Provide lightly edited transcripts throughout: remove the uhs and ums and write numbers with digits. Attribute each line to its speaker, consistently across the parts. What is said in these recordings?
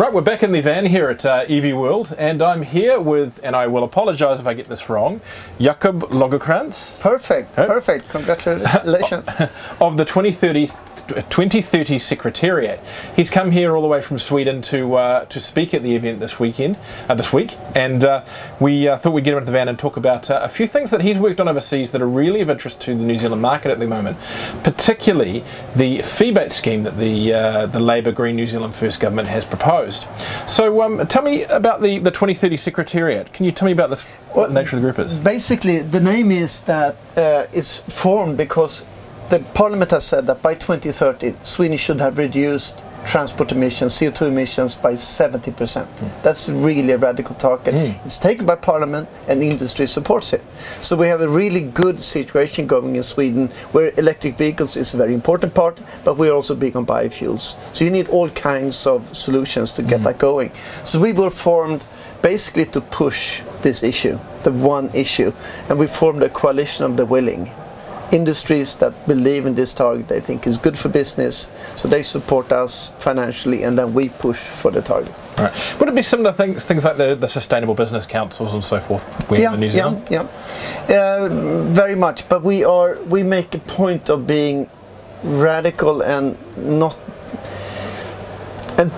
Speaker 1: Right, we're back in the van here at EVworld, and I'm here with, and I will apologise if I get this wrong, Jakob Lagercrantz.
Speaker 2: Perfect, perfect. Congratulations.
Speaker 1: Of the 2030 Secretariat. He's come here all the way from Sweden to speak at the event this week, and we thought we'd get him into the van and talk about a few things that he's worked on overseas that are really of interest to the New Zealand market at the moment, particularly the feebate scheme that the Labour Green New Zealand First government has proposed. So tell me about the 2030 Secretariat. Can you tell me about this, what the nature of the group is?
Speaker 2: Basically, the name is that it's formed because the Parliament has said that by 2030 Sweden should have reduced transport emissions, CO2 emissions by 70%. That's really a radical target. It's taken by Parliament and industry supports it. So we have a really good situation going in Sweden where electric vehicles is a very important part, but we're also big on biofuels. So you need all kinds of solutions to get that going. So we were formed basically to push this issue, the one issue, and we formed a coalition of the willing. Industries that believe in this target, they think is good for business, so they support us financially, and then we push for the target.
Speaker 1: Right. Would it be similar things like the Sustainable Business Councils and so forth in New Zealand?
Speaker 2: Yeah, very much. But we make a point of being radical and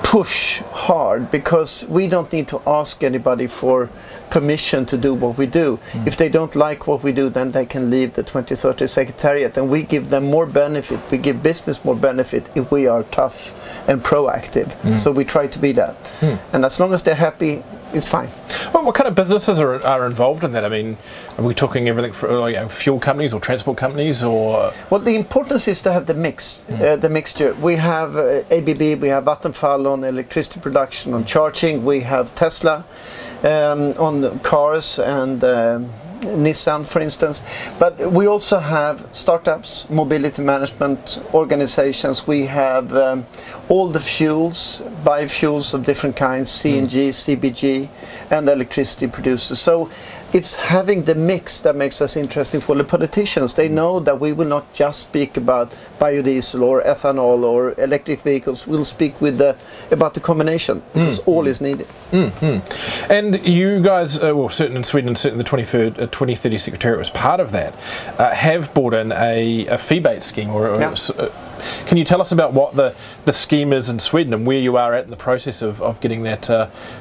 Speaker 2: push hard, because we don't need to ask anybody for permission to do what we do. If they don't like what we do, then they can leave the 2030 Secretariat, and we give them more benefit, we give business more benefit if we are tough and proactive. So we try to be that. And as long as they're happy, it's fine.
Speaker 1: Well, what kind of businesses are involved in that? I mean, are we talking everything from fuel companies or transport companies, or? Well,
Speaker 2: the importance is to have the mix, the mixture. We have ABB, we have Vattenfall on electricity production, on charging. We have Tesla on cars and Nissan, for instance. But we also have startups, mobility management organizations. We have all the fuels, biofuels of different kinds, CNG, CBG, and electricity producers. So it's having the mix that makes us interesting for the politicians. They know that we will not just speak about biodiesel or ethanol or electric vehicles. We'll speak with about the combination, because all is needed.
Speaker 1: And you guys, well, certainly in Sweden, and certainly the 2030 Secretariat was part of that, have brought in a feebate scheme, can you tell us about what the scheme is in Sweden and where you are at in the process of getting that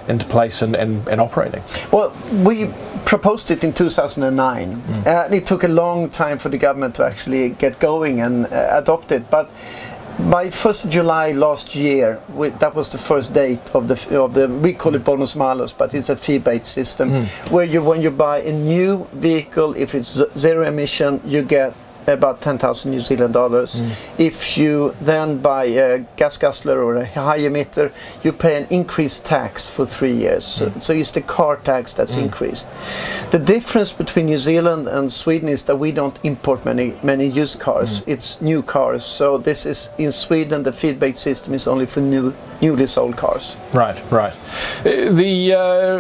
Speaker 1: into place and operating? Well,
Speaker 2: we proposed it in 2009 and it took a long time for the government to actually get going and adopt it, but by 1st of July last year, that was the first date of the we call it bonus malus, but it's a feebate system where when you buy a new vehicle, if it's zero emission, you get about 10,000 New Zealand dollars. If you then buy a gas guzzler or a high emitter, you pay an increased tax for 3 years. So it's the car tax that's increased. The difference between New Zealand and Sweden is that we don't import many used cars. It's new cars. So this is, in Sweden, the feebate system is only for newly sold cars.
Speaker 1: Right.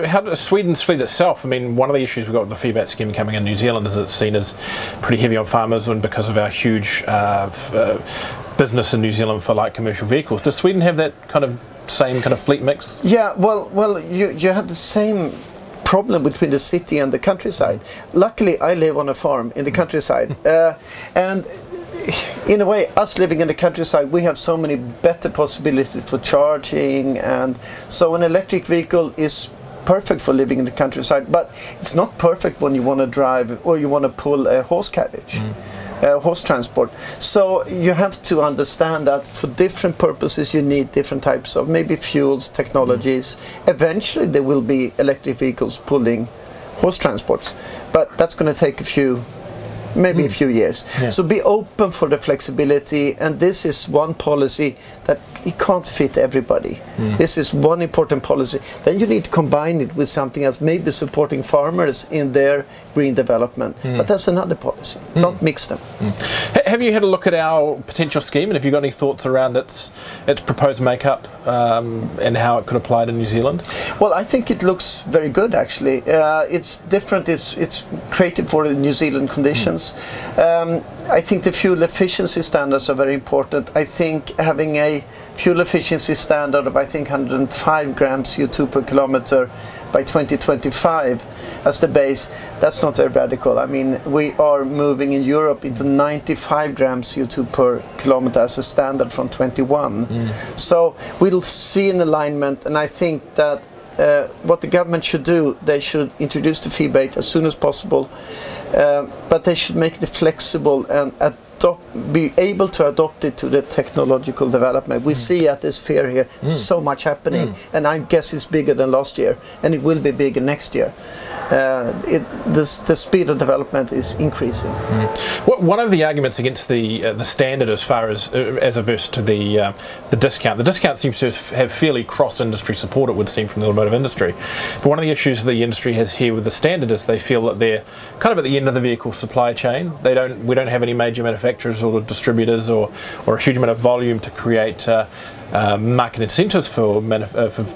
Speaker 1: How does Sweden's fleet itself? I mean, one of the issues we've got with the feebate scheme coming in New Zealand is it's seen as pretty heavy on farmers, and because of our huge business in New Zealand for light commercial vehicles. Does Sweden have that same kind of fleet mix?
Speaker 2: Yeah, well, you have the same problem between the city and the countryside. Luckily, I live on a farm in the countryside, and in a way, us living in the countryside, we have so many better possibilities for charging, and so an electric vehicle is perfect for living in the countryside, but it's not perfect when you want to drive or you want to pull a horse carriage, horse transport. So you have to understand that for different purposes you need different types of maybe fuels, technologies. Eventually there will be electric vehicles pulling horse transports, but that's going to take a few years. So be open for the flexibility, and this is one policy that it can't fit everybody. This is one important policy. Then you need to combine it with something else, maybe supporting farmers in their green development. But that's another policy. Don't mix them.
Speaker 1: Have you had a look at our potential scheme, and have you got any thoughts around its proposed makeup and how it could apply to New Zealand?
Speaker 2: Well, I think it looks very good, actually. It's different. It's created for the New Zealand conditions. I think the fuel efficiency standards are very important. I think having a fuel efficiency standard of I think 105 grams CO2 per kilometer by 2025 as the base. That's not very radical. I mean, we are moving in Europe into 95 grams CO2 per kilometer as a standard from 21. So we'll see an alignment, and I think that what the government should do, they should introduce the feebate as soon as possible, but they should make it flexible and be able to adopt it to the technological development. We see at this fair here so much happening, and I guess it's bigger than last year, and it will be bigger next year. The speed of development is increasing.
Speaker 1: One of the arguments against the standard, as far as averse to the discount seems to have fairly cross-industry support, it would seem, from the automotive industry. But one of the issues the industry has here with the standard is they feel that they're kind of at the end of the vehicle supply chain. We don't have any major manufacturers or distributors or a huge amount of volume to create market incentives for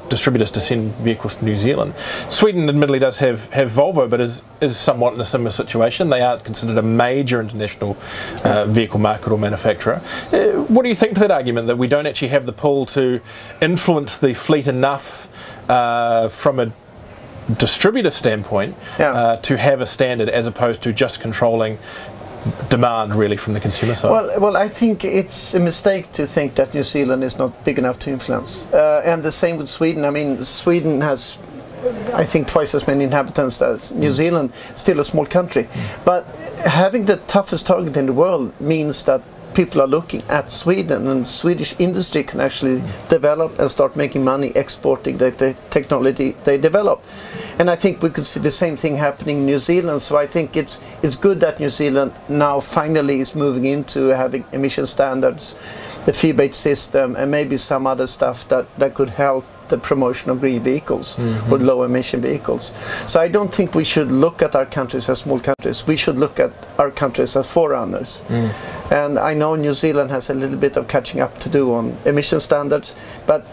Speaker 1: distributors to send vehicles to New Zealand. Sweden admittedly does have Volvo, but is somewhat in a similar situation. They aren't considered a major international vehicle market or manufacturer. What do you think to that argument, that we don't actually have the pull to influence the fleet enough from a distributor standpoint to have a standard, as opposed to just controlling demand really from the consumer side?
Speaker 2: Well, I think it's a mistake to think that New Zealand is not big enough to influence. And the same with Sweden. I mean, Sweden has, I think, twice as many inhabitants as New Zealand, still a small country. But having the toughest target in the world means that people are looking at Sweden, and Swedish industry can actually develop and start making money exporting the technology they develop. And I think we could see the same thing happening in New Zealand. So I think it's good that New Zealand now finally is moving into having emission standards, the feebate system, and maybe some other stuff that could help the promotion of green vehicles or low emission vehicles. So I don't think we should look at our countries as small countries. We should look at our countries as forerunners. And I know New Zealand has a little bit of catching up to do on emission standards, but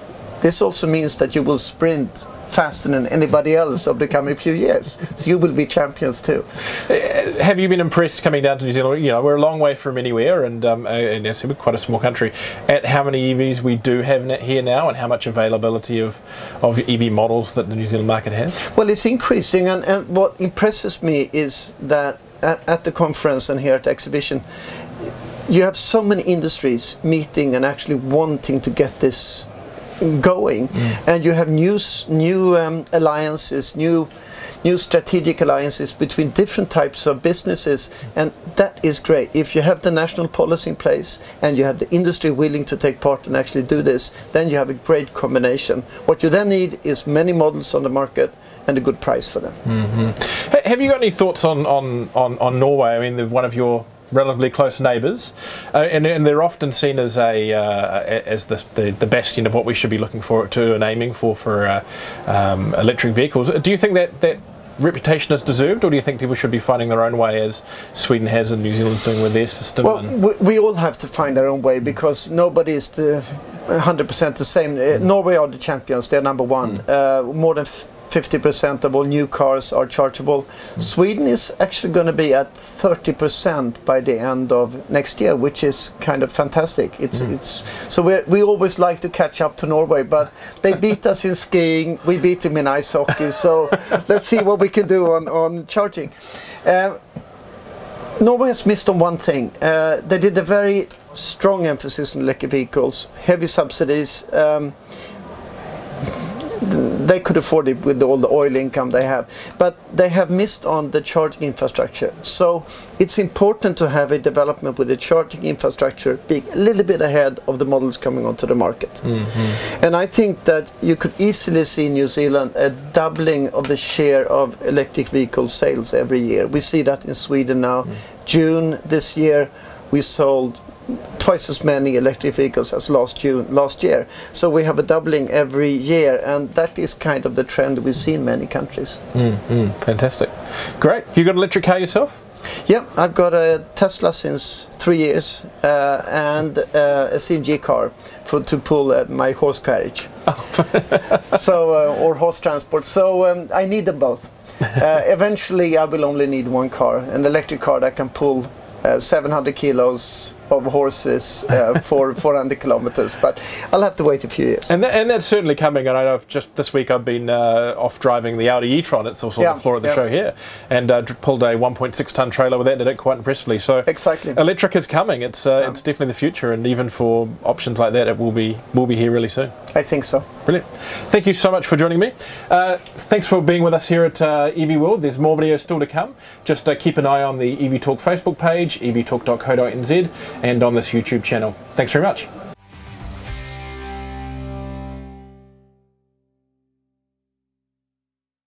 Speaker 2: this also means that you will sprint faster than anybody else over the coming few years. So you will be champions too.
Speaker 1: Have you been impressed coming down to New Zealand? You know, we're a long way from anywhere, and it's quite a small country, at how many EVs we do have here now, and how much availability of EV models that the New Zealand market has? Well,
Speaker 2: it's increasing, and what impresses me is that at the conference and here at the exhibition, you have so many industries meeting and actually wanting to get this going, and you have new alliances, new strategic alliances between different types of businesses, and that is great. If you have the national policy in place and you have the industry willing to take part and actually do this, then you have a great combination. What you then need is many models on the market and a good price for them.
Speaker 1: Have you got any thoughts on Norway? I mean, they're one of your relatively close neighbours, and they're often seen as as the bastion of what we should be looking forward to and aiming for electric vehicles. Do you think that reputation is deserved, or do you think people should be finding their own way, as Sweden has and New Zealand's doing with their system?
Speaker 2: Well, we all have to find our own way, because nobody is 100% the same. Norway are the champions; they're number one. More than 50% of all new cars are chargeable. Sweden is actually going to be at 30% by the end of next year, which is kind of fantastic. So we always like to catch up to Norway, but they beat us in skiing, we beat them in ice hockey, so let's see what we can do on charging. Norway has missed on one thing. They did a very strong emphasis on electric vehicles, heavy subsidies. They could afford it with all the oil income they have, but they have missed on the charging infrastructure. So it's important to have a development with the charging infrastructure being a little bit ahead of the models coming onto the market. And I think that you could easily see in New Zealand a doubling of the share of electric vehicle sales every year. We see that in Sweden now. June this year we sold twice as many electric vehicles as last year. So we have a doubling every year, and that is kind of the trend we see in many countries.
Speaker 1: Fantastic. Great. You got an electric car yourself?
Speaker 2: Yeah, I've got a Tesla since 3 years and a CNG car to pull my horse carriage. So or horse transport. So I need them both. Eventually I will only need one car, an electric car that can pull 700 kilos of horses for 400 kilometers, but I'll have to wait a few years.
Speaker 1: And that's certainly coming. And I know just this week I've been off driving the Audi e-tron. It's also on the floor of the show here, and pulled a 1.6 ton trailer with that, did it quite impressively. So
Speaker 2: exactly,
Speaker 1: electric is coming. It's definitely the future, and even for options like that, it will be here really soon.
Speaker 2: I think so.
Speaker 1: Brilliant. Thank you so much for joining me. Thanks for being with us here at EVworld. There's more videos still to come. Just keep an eye on the EV Talk Facebook page, evtalk.co.nz, and on this YouTube channel. Thanks very much.